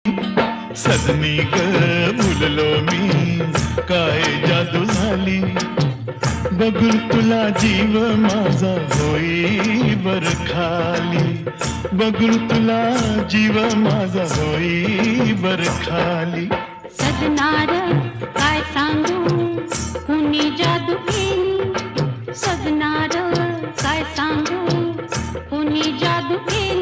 सजनी ग भुललो मी काय जादू झाली, बघून तुला जीव माझा होई बर खाली, बघून तुला जीव माझा होई बर खाली. सजनार काय सांगू कुणी जादू केली, सजनार काय सांगू कुणी जादू केली.